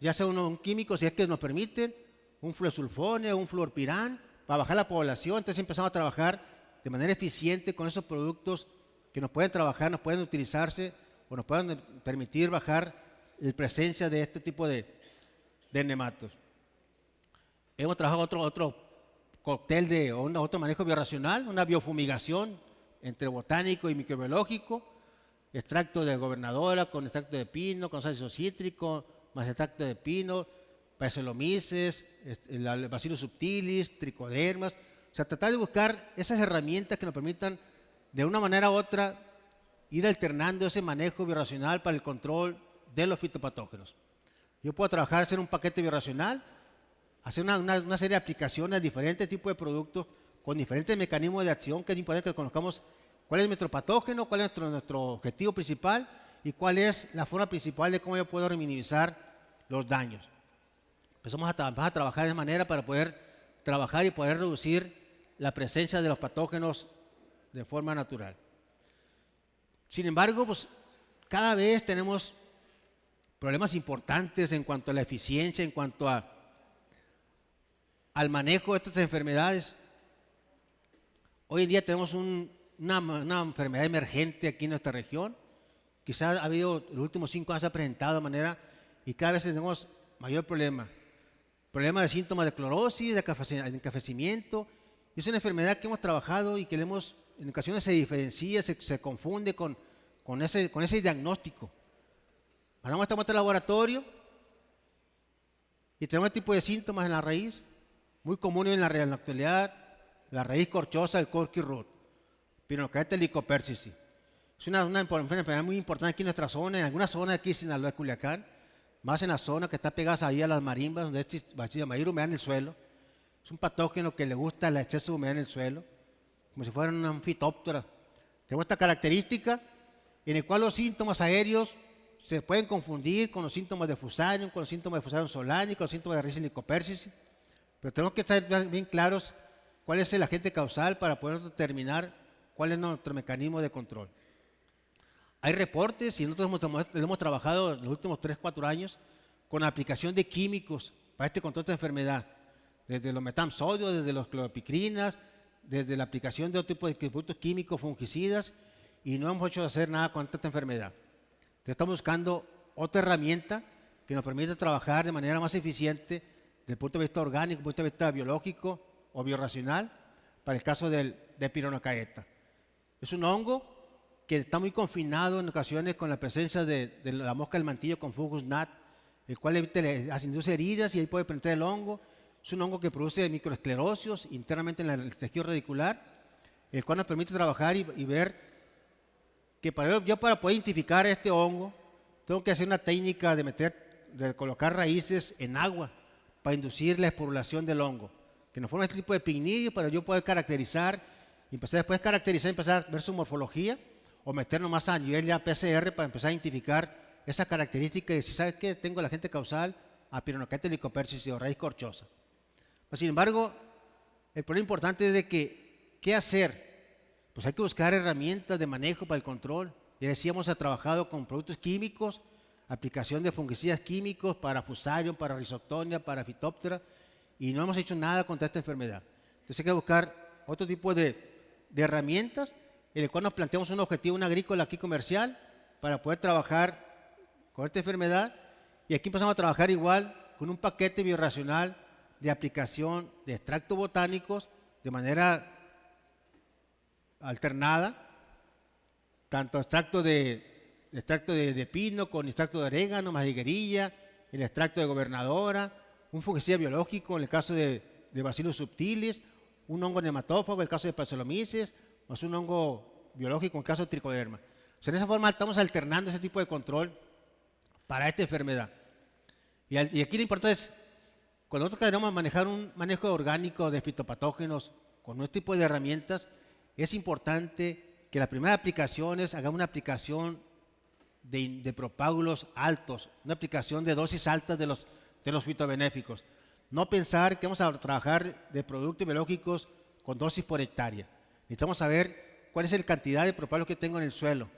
ya sea un químico, si es que nos permiten, un fluosulfone o un fluorpirán, para bajar la población. Entonces empezamos a trabajar de manera eficiente con esos productos que nos pueden trabajar, nos pueden utilizarse o nos pueden permitir bajar la presencia de este tipo de nematos. Hemos trabajado otro cóctel otro manejo biorracional, una biofumigación entre botánico y microbiológico, extracto de gobernadora con extracto de pino, con ácido cítrico, más extracto de pino, Pseudomyces, el Bacillus subtilis, tricodermas. O sea, tratar de buscar esas herramientas que nos permitan de una manera u otra ir alternando ese manejo biorracional para el control de los fitopatógenos. Yo puedo trabajar, hacer un paquete bioracional, hacer una serie de aplicaciones a diferentes tipos de productos con diferentes mecanismos de acción, que es importante que conozcamos cuál es nuestro patógeno, cuál es nuestro objetivo principal y cuál es la forma principal de cómo yo puedo minimizar los daños. Empezamos a trabajar de manera para poder trabajar y poder reducir la presencia de los patógenos de forma natural. Sin embargo, pues cada vez tenemos problemas importantes en cuanto a la eficiencia, en cuanto al manejo de estas enfermedades. Hoy en día tenemos una enfermedad emergente aquí en nuestra región. Quizás ha habido, en los últimos 5 años se ha presentado de manera y cada vez tenemos mayor problema. Problemas de síntomas de clorosis, de encafecimiento. Es una enfermedad que hemos trabajado y que en ocasiones se diferencia, se confunde con ese diagnóstico. Mandamos esta muestra al laboratorio y tenemos este tipo de síntomas en la raíz, muy comunes en la actualidad, la raíz corchosa del corky root, Pironocardia helicopersictis. Es una enfermedad muy importante aquí en nuestra zona, en algunas zonas de aquí en Sinaloa, Culiacán, más en la zona que está pegada ahí a las marimbas, donde hay mayor humedad en el suelo. Es un patógeno que le gusta el exceso de humedad en el suelo, como si fuera una fitóptera. Tenemos esta característica en la cual los síntomas aéreos se pueden confundir con los síntomas de Fusarium, con los síntomas de Fusarium solani, con los síntomas de raíz helicopersictis, pero tenemos que estar bien claros cuál es el agente causal para poder determinar cuál es nuestro mecanismo de control. Hay reportes y nosotros hemos trabajado en los últimos 3-4 años con la aplicación de químicos para este control de esta enfermedad, desde los metamsodios, desde los cloropicrinas, desde la aplicación de otro tipo de productos químicos, fungicidas, y no hemos hecho hacer nada contra esta enfermedad. Entonces estamos buscando otra herramienta que nos permita trabajar de manera más eficiente desde el punto de vista orgánico, desde el punto de vista biológico o biorracional, para el caso de Pironocardia. Es un hongo que está muy confinado en ocasiones con la presencia de la mosca del mantillo con fungus gnat, el cual induce heridas y ahí puede penetrar el hongo. Es un hongo que produce microesclerosios internamente en el tejido radicular, el cual nos permite trabajar y ver que para poder identificar este hongo, tengo que hacer una técnica de colocar raíces en agua para inducir la esporulación del hongo, que nos forma este tipo de pignidio para yo poder caracterizar y empezar a ver su morfología o meternos más a nivel ya PCR para empezar a identificar esa característica y decir, ¿sabes qué? Tengo el agente causal a Pironocardia helicopersictis o raíz corchosa. Pero, sin embargo, el problema importante es de que, ¿qué hacer? Pues hay que buscar herramientas de manejo para el control. Ya decíamos, ha trabajado con productos químicos, aplicación de fungicidas químicos para Fusarium, para Rhizoctonia, para Phytophthora, y no hemos hecho nada contra esta enfermedad. Entonces hay que buscar otro tipo de herramientas en el cual nos planteamos un objetivo, agrícola aquí comercial, para poder trabajar con esta enfermedad. Y aquí empezamos a trabajar igual con un paquete bioracional de aplicación de extractos botánicos de manera alternada, tanto extracto de pino con extracto de orégano, madriguerilla, el extracto de gobernadora, un fungicida biológico en el caso de Bacillus subtilis, un hongo nematófago en el caso de Paxillomyces, más un hongo biológico en el caso de Tricoderma. O sea, de esa forma estamos alternando ese tipo de control para esta enfermedad. Y aquí lo importante es, cuando nosotros queremos manejar un manejo orgánico de fitopatógenos con este tipo de herramientas, es importante que la primera aplicación hagamos una aplicación de propágulos altos, una aplicación de dosis altas de los fitobenéficos. No pensar que vamos a trabajar de productos biológicos con dosis por hectárea. Necesitamos saber cuál es la cantidad de propágulos que tengo en el suelo,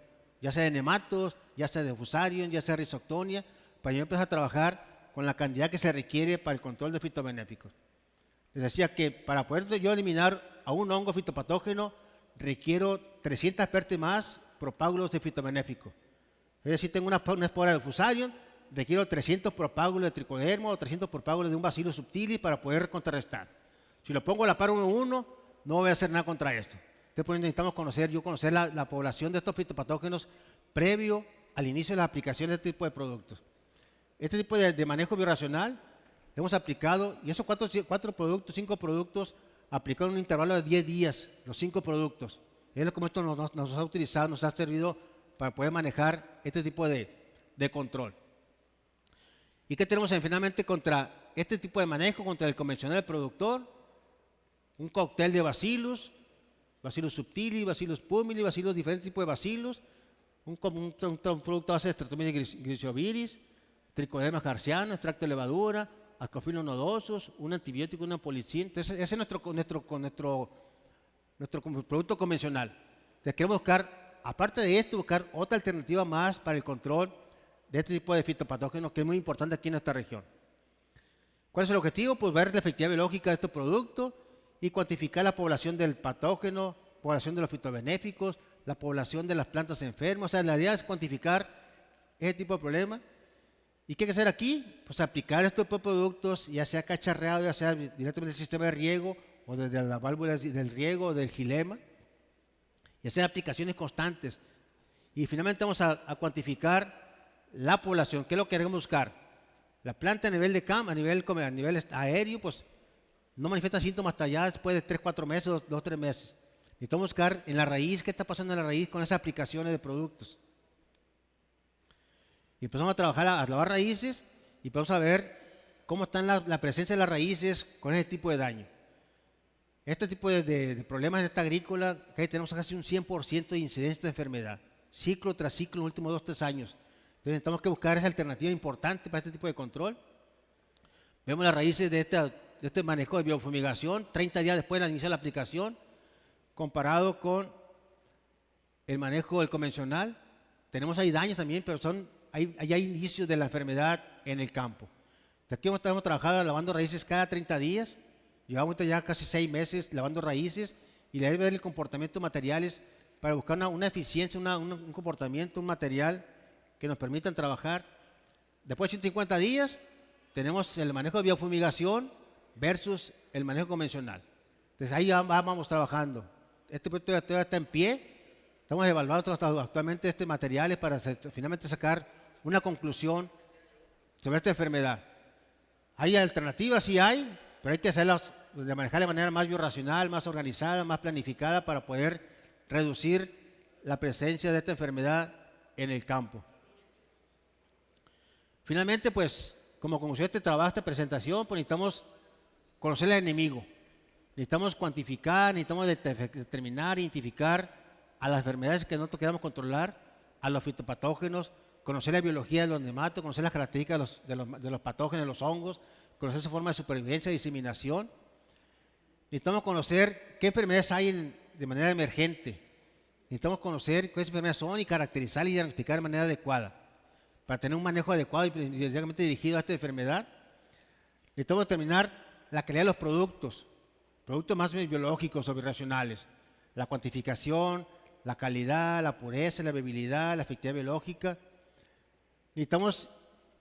ya sea de nematos, ya sea de Fusarium, ya sea de Rhizoctonia, para yo empezar a trabajar con la cantidad que se requiere para el control de fitobenéficos. Les decía que para poder yo eliminar a un hongo fitopatógeno requiero 300 veces más propágulos de fitobenéfico. Es decir, tengo una espora de Fusarium, requiero 300 propágulos de Tricoderma o 300 propágulos de un Bacillus subtilis para poder contrarrestar. Si lo pongo a la par uno a uno, no voy a hacer nada contra esto. Entonces necesitamos conocer la población de estos fitopatógenos previo al inicio de las aplicaciones de este tipo de productos. Este tipo de manejo bioracional hemos aplicado, y esos 5 productos aplicaron en un intervalo de 10 días, los 5 productos. Es lo que esto nos ha utilizado, nos ha servido para poder manejar este tipo de control. ¿Y qué tenemos finalmente contra este tipo de manejo, contra el convencional del productor? Un cóctel de bacilos, Bacillus subtilis, Bacillus pumili, bacilos, diferentes tipos de bacilos, un producto a base de Streptomyces griseoviris, Trichoderma garciano, extracto de levadura, Ascophyllum nodosus, un antibiótico, una policina. Entonces, ese es nuestro producto convencional. Entonces, queremos buscar, aparte de esto, buscar otra alternativa más para el control de este tipo de fitopatógenos que es muy importante aquí en esta región. ¿Cuál es el objetivo? Pues ver la efectividad biológica de este producto y cuantificar la población del patógeno, población de los fitobenéficos, la población de las plantas enfermas. O sea, la idea es cuantificar ese tipo de problemas. ¿Y qué hay que hacer aquí? Pues aplicar estos productos, ya sea cacharreado, ya sea directamente del sistema de riego o desde las válvulas del riego o del gilema, y hacer aplicaciones constantes. Y finalmente vamos a cuantificar la población. ¿Qué es lo que queremos buscar? La planta a nivel de campo, a nivel aéreo, pues no manifiesta síntomas hasta allá después de 3, 4 meses, 2, 3 meses. Necesitamos buscar en la raíz, qué está pasando en la raíz con esas aplicaciones de productos. Y empezamos a trabajar, a lavar raíces y vamos a ver cómo está la presencia de las raíces con ese tipo de daño. Este tipo de problemas en esta agrícola, que tenemos casi un 100% de incidencia de enfermedad, ciclo tras ciclo en los últimos 2, 3 años. Entonces necesitamos que buscar esa alternativa importante para este tipo de control. Vemos las raíces de este manejo de biofumigación, 30 días después del inicio de la aplicación, comparado con el manejo del convencional. Tenemos ahí daños también, pero hay indicios de la enfermedad en el campo. Aquí hemos trabajado lavando raíces cada 30 días, llevamos ya casi 6 meses lavando raíces y le debe ver el comportamiento de materiales para buscar una eficiencia, un comportamiento, un material que nos permitan trabajar. Después de 150 días tenemos el manejo de biofumigación versus el manejo convencional. Entonces ahí vamos trabajando. Este proyecto todavía está en pie. Estamos evaluando actualmente estos materiales para finalmente sacar una conclusión sobre esta enfermedad. ¿Hay alternativas? Sí hay, pero hay que hacerlas, de manejar de manera más biorracional, más organizada, más planificada para poder reducir la presencia de esta enfermedad en el campo. Finalmente, pues, como conclusión de este trabajo, esta presentación, pues necesitamos conocer al enemigo. Necesitamos cuantificar, necesitamos determinar, identificar a las enfermedades que nosotros queramos controlar, a los fitopatógenos, conocer la biología de los nematos, conocer las características de los patógenos, de los hongos, conocer su forma de supervivencia y diseminación. Necesitamos conocer qué enfermedades hay de manera emergente. Necesitamos conocer cuáles enfermedades son y caracterizar y diagnosticar de manera adecuada para tener un manejo adecuado y directamente dirigido a esta enfermedad. Necesitamos determinar la calidad de los productos más biológicos o bioracionales, la cuantificación, la calidad, la pureza, la bebibilidad, la efectividad biológica. Necesitamos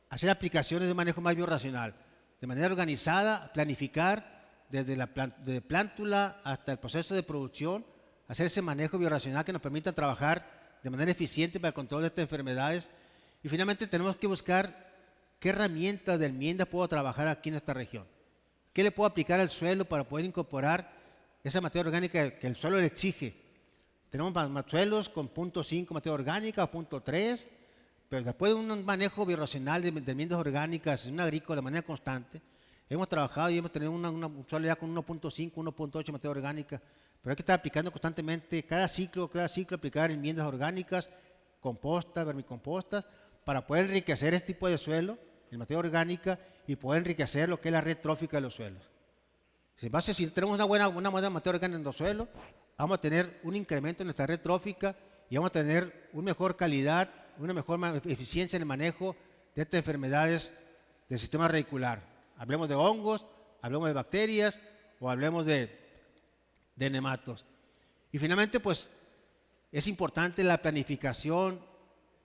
hacer aplicaciones de manejo más biorracional, de manera organizada, planificar desde de plántula hasta el proceso de producción, hacer ese manejo biorracional que nos permita trabajar de manera eficiente para el control de estas enfermedades. Y finalmente tenemos que buscar qué herramientas de enmienda puedo trabajar aquí en esta región. ¿Qué le puedo aplicar al suelo para poder incorporar esa materia orgánica que el suelo le exige? Tenemos suelos con 0.5 materia orgánica o 0.3, pero después de un manejo biorracional de enmiendas orgánicas en un agrícola de manera constante, hemos trabajado y hemos tenido un suelo ya con 1.5, 1.8 materia orgánica, pero hay que estar aplicando constantemente, cada ciclo aplicar enmiendas orgánicas, composta, vermicompostas, para poder enriquecer este tipo de suelo en materia orgánica y poder enriquecer lo que es la red trófica de los suelos. Si tenemos una buena materia orgánica en los suelos, vamos a tener un incremento en nuestra red trófica y vamos a tener una mejor calidad, una mejor eficiencia en el manejo de estas enfermedades del sistema radicular. Hablemos de hongos, hablemos de bacterias o hablemos de nematos. Y finalmente, pues, es importante la planificación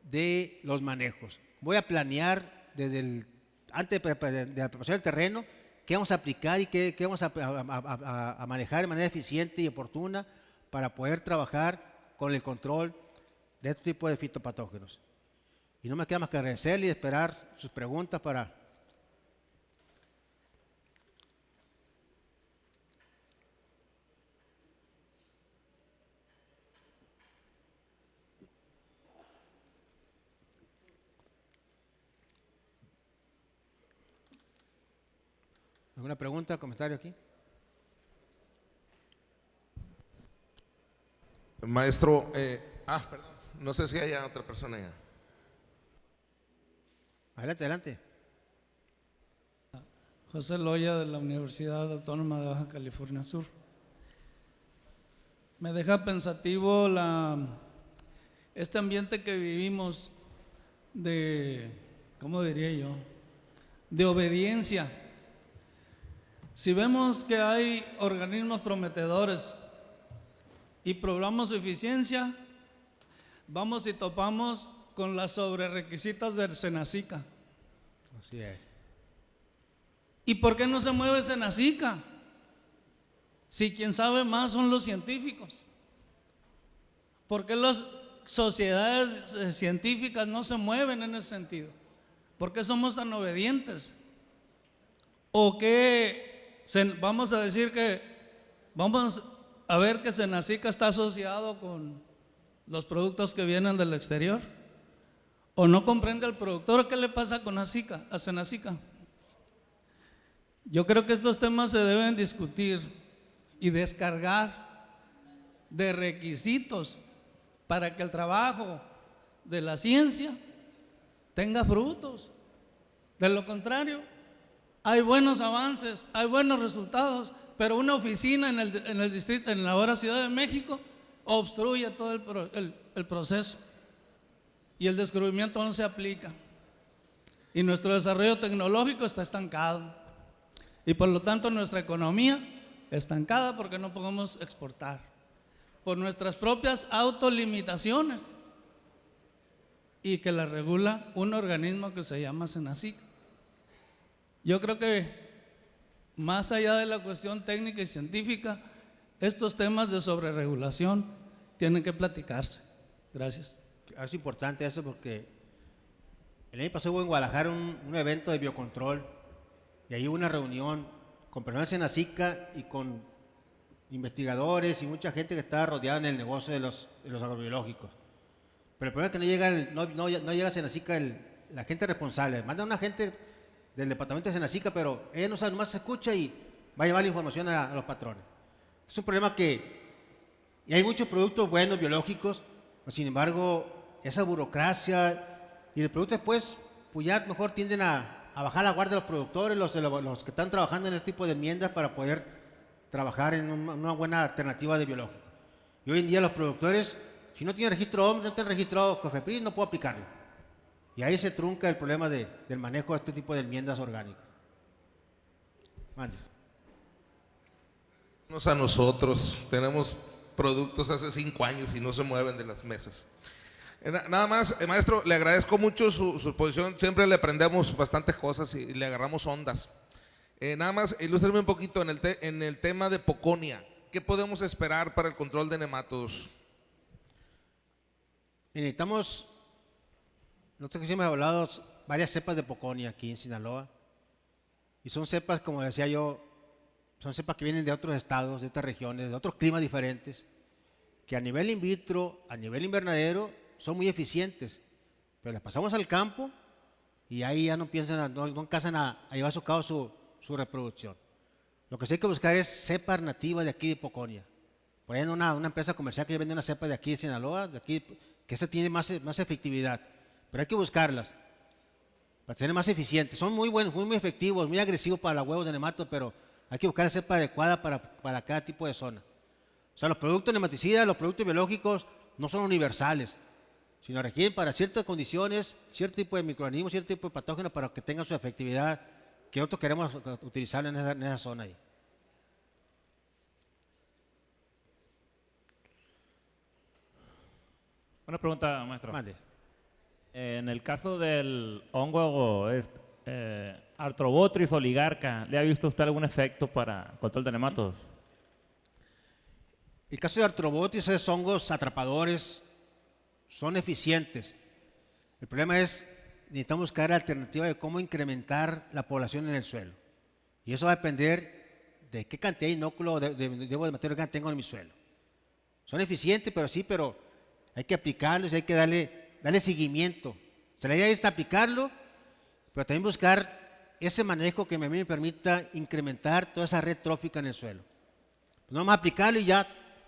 de los manejos. Voy a planear antes de la preparación del terreno, qué vamos a aplicar y qué vamos a manejar de manera eficiente y oportuna para poder trabajar con el control de este tipo de fitopatógenos. Y no me queda más que agradecerle y esperar sus preguntas para... ¿Alguna pregunta, comentario aquí? Maestro, perdón, no sé si hay otra persona ya. Adelante, adelante. José Loya, de la Universidad Autónoma de Baja California Sur. Me deja pensativo este ambiente que vivimos de, ¿cómo diría yo?, de obediencia. Si vemos que hay organismos prometedores y probamos su eficiencia, vamos y topamos con las sobrerequisitos del Senacica. Así es. ¿Y por qué no se mueve Senacica? Si quien sabe más son los científicos. ¿Por qué las sociedades científicas no se mueven en ese sentido? ¿Por qué somos tan obedientes? ¿O qué vamos a decir que vamos a ver que Senacica está asociado con los productos que vienen del exterior? ¿O no comprende el productor qué le pasa con a Senacica? Yo creo que estos temas se deben discutir y descargar de requisitos para que el trabajo de la ciencia tenga frutos. De lo contrario, hay buenos avances, hay buenos resultados, pero una oficina en el distrito, en la ahora Ciudad de México, obstruye todo el proceso y el descubrimiento no se aplica. Y nuestro desarrollo tecnológico está estancado. Y por lo tanto nuestra economía estancada porque no podemos exportar por nuestras propias autolimitaciones y que la regula un organismo que se llama Senacica. Yo creo que más allá de la cuestión técnica y científica, estos temas de sobreregulación tienen que platicarse. Gracias. Es importante eso porque el año pasado hubo en Guadalajara un evento de biocontrol y ahí hubo una reunión con personal de Senacica y con investigadores y mucha gente que estaba rodeada en el negocio de los agrobiológicos. Pero el problema es que no llega a Senacica la gente responsable. Manda una gente del departamento de Senacica, pero ella no sabe, nomás se escucha y va a llevar la información a los patrones. Es un problema y hay muchos productos buenos, biológicos, sin embargo, esa burocracia y el producto después, pues ya mejor tienden a bajar la guardia de los productores, los que están trabajando en este tipo de enmiendas para poder trabajar en una buena alternativa de biológico. Y hoy en día los productores, si no tienen registro OMS, no tienen registrado COFEPRIS, no puedo aplicarlo. Y ahí se trunca el problema del manejo de este tipo de enmiendas orgánicas. Mande. A nosotros tenemos productos hace 5 años y no se mueven de las mesas. Nada más, maestro, le agradezco mucho su exposición, siempre le aprendemos bastantes cosas y le agarramos ondas. Nada más, ilústreme un poquito en el tema de Poconia. ¿Qué podemos esperar para el control de nematodos? Necesitamos, nosotros que hemos hablado, varias cepas de Poconia aquí en Sinaloa. Y son cepas, como decía yo, son cepas que vienen de otros estados, de otras regiones, de otros climas diferentes, que a nivel in vitro, a nivel invernadero, son muy eficientes. Pero las pasamos al campo y ahí ya no piensan, no alcanzan a llevar a cabo su reproducción. Lo que sí hay que buscar es cepas nativas de aquí de Poconia. Por ahí hay una empresa comercial que vende una cepa de aquí de Sinaloa, de aquí, que esta tiene más efectividad. Pero hay que buscarlas para tener más eficientes. Son muy buenos, muy efectivos, muy agresivos para los huevos de nemato, pero hay que buscar la cepa adecuada para cada tipo de zona. O sea, los productos nematicidas, los productos biológicos no son universales, sino requieren para ciertas condiciones, cierto tipo de microorganismos, cierto tipo de patógenos para que tengan su efectividad que nosotros queremos utilizar en esa zona ahí. Una pregunta, maestro. Mande. En el caso del hongo Arthrobotrys oligarca, ¿le ha visto usted algún efecto para control de nematodos? El caso de Arthrobotrys, esos hongos atrapadores son eficientes. El problema es, necesitamos buscar alternativa de cómo incrementar la población en el suelo. Y eso va a depender de qué cantidad de inóculo de materia orgánica tengo en mi suelo. Son eficientes, pero hay que aplicarlos y hay que darle seguimiento. O sea, la idea es aplicarlo, pero también buscar ese manejo que a mí me permita incrementar toda esa red trófica en el suelo. No vamos a aplicarlo y ya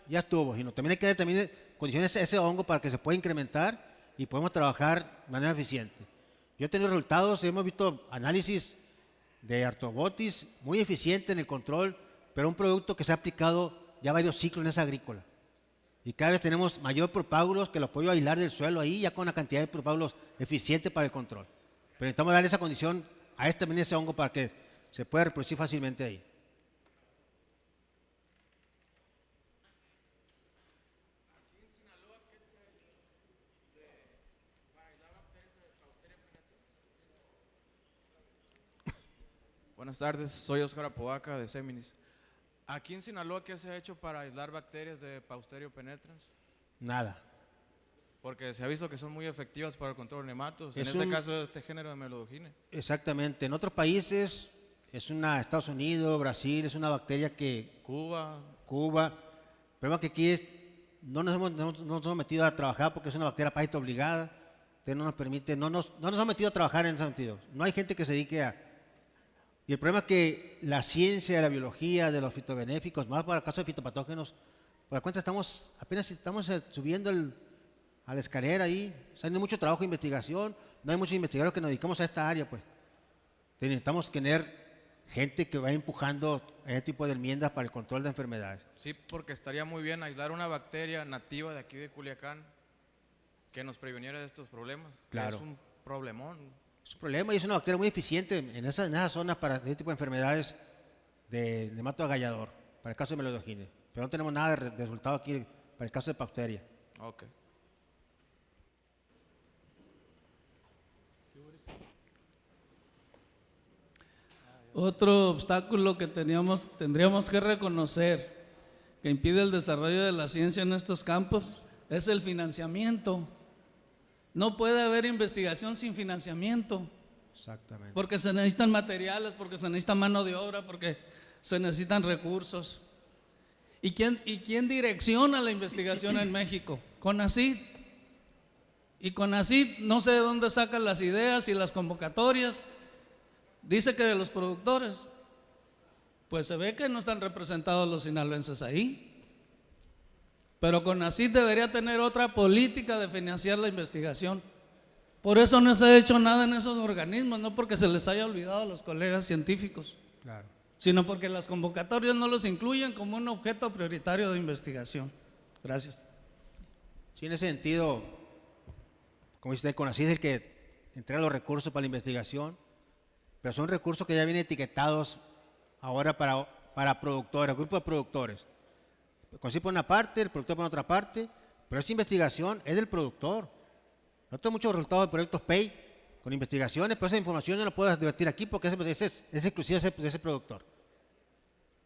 estuvo, sino también hay que dar también condiciones a ese hongo para que se pueda incrementar y podemos trabajar de manera eficiente. Yo he tenido resultados, hemos visto análisis de Artobotis muy eficiente en el control, pero un producto que se ha aplicado ya varios ciclos en esa agrícola. Y cada vez tenemos mayor propágulos que los puedo aislar del suelo ahí, ya con una cantidad de propágulos eficiente para el control. Pero necesitamos darle esa condición a también ese hongo para que se pueda reproducir fácilmente ahí. Buenas tardes, soy Óscar Apodaca de Seminis. Aquí en Sinaloa, ¿qué se ha hecho para aislar bacterias de Pausterio penetrans? Nada. Porque se ha visto que son muy efectivas para el control de nematos. En Es este un- caso, este género de Melodogine. Exactamente. En otros países, Estados Unidos, Brasil, es una bacteria que Cuba. Cuba, pero que aquí no nos hemos metido a trabajar porque es una bacteria parásita obligada, entonces no nos permite, no nos hemos metido a trabajar en ese sentido. No hay gente que se dedique a... Y el problema es que la ciencia, la biología de los fitobenéficos, más para el caso de fitopatógenos, por la cuenta apenas estamos subiendo a la escalera ahí, o sea, no hay mucho trabajo de investigación, no hay muchos investigadores que nos dedicamos a esta área, pues. Entonces necesitamos tener gente que vaya empujando ese tipo de enmiendas para el control de enfermedades. Sí, porque estaría muy bien aislar una bacteria nativa de aquí de Culiacán que nos previniera de estos problemas. que Claro. Es un problemón. Es un problema y es una bacteria muy eficiente en esas zonas para ese tipo de enfermedades de nematoagallador, para el caso de Melodogine. Pero no tenemos nada de resultado aquí para el caso de Pausteria. Ok. Otro obstáculo que tendríamos que reconocer que impide el desarrollo de la ciencia en estos campos es el financiamiento. No puede haber investigación sin financiamiento, Exactamente. porque se necesitan materiales, porque se necesita mano de obra, porque se necesitan recursos. ¿Y quién direcciona la investigación en México? CONACYT. Y CONACYT no sé de dónde sacan las ideas y las convocatorias. Dice que de los productores. Pues se ve que no están representados los sinaloenses ahí. Pero CONACYT debería tener otra política de financiar la investigación. Por eso no se ha hecho nada en esos organismos, no porque se les haya olvidado a los colegas científicos, Claro. sino porque las convocatorias no los incluyen como un objeto prioritario de investigación. Gracias. Sí, en ese sentido, como dice usted, CONACYT es el que entrega los recursos para la investigación, pero son recursos que ya vienen etiquetados ahora para productores, grupos de productores. CONACYT por una parte, el productor por otra parte, pero esa investigación es del productor. No tengo muchos resultados de proyectos PEI con investigaciones, pero esa información yo no puedo advertir aquí porque es exclusiva de ese productor.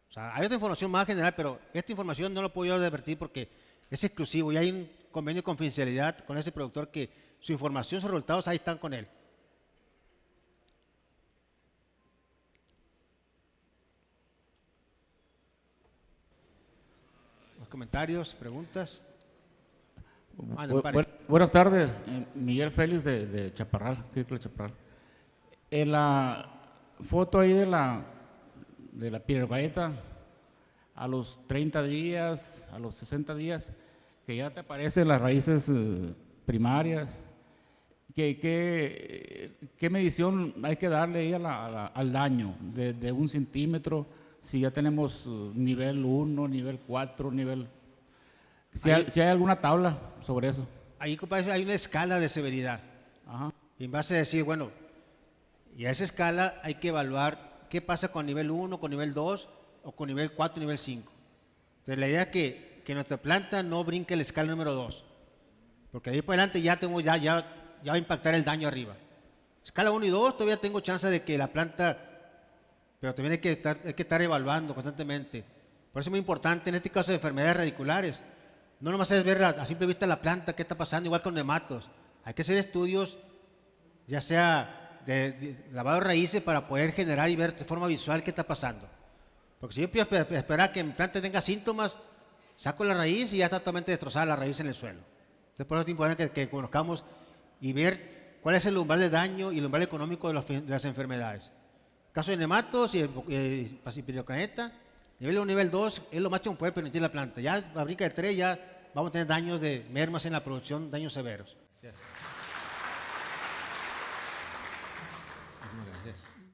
O sea, hay otra información más general, pero esta información no lo puedo yo advertir porque es exclusivo y hay un convenio de confidencialidad con ese productor que su información, sus resultados ahí están con él. ¿Los comentarios, preguntas? Buenas tardes, Miguel Félix de Chaparral, Círculo de Chaparral. En la foto ahí de la pirueta, a los 30 días, a los 60 días, que ya te aparecen las raíces primarias, ¿qué medición hay que darle ahí al daño de 1 centímetro? Si ya tenemos nivel 1, nivel 4, nivel... Si hay alguna tabla sobre eso. Ahí, compadre, hay una escala de severidad. Ajá. Y en base a decir, bueno, y a esa escala hay que evaluar qué pasa con nivel 1, con nivel 2 o con nivel 4, nivel 5. Entonces la idea es que nuestra planta no brinque la escala número 2, porque de ahí por adelante ya va a impactar el daño arriba. Escala 1 y 2 todavía tengo chance de que la planta, pero también hay que estar evaluando constantemente. Por eso es muy importante en este caso de enfermedades radiculares. No nomás es ver a simple vista la planta, qué está pasando, igual con nematos. Hay que hacer estudios, ya sea de lavado de raíces, para poder generar y ver de forma visual qué está pasando. Porque si yo empiezo a esperar que mi planta tenga síntomas, saco la raíz y ya está totalmente destrozada la raíz en el suelo. Entonces por eso es importante que conozcamos y ver cuál es el umbral de daño y el umbral económico de las enfermedades. caso de nematos y pasipiriocaneta, nivel 1, nivel 2 es lo máximo que puede permitir la planta. Ya a brinca de 3 ya vamos a tener daños de mermas en la producción, daños severos. Muchísimas gracias.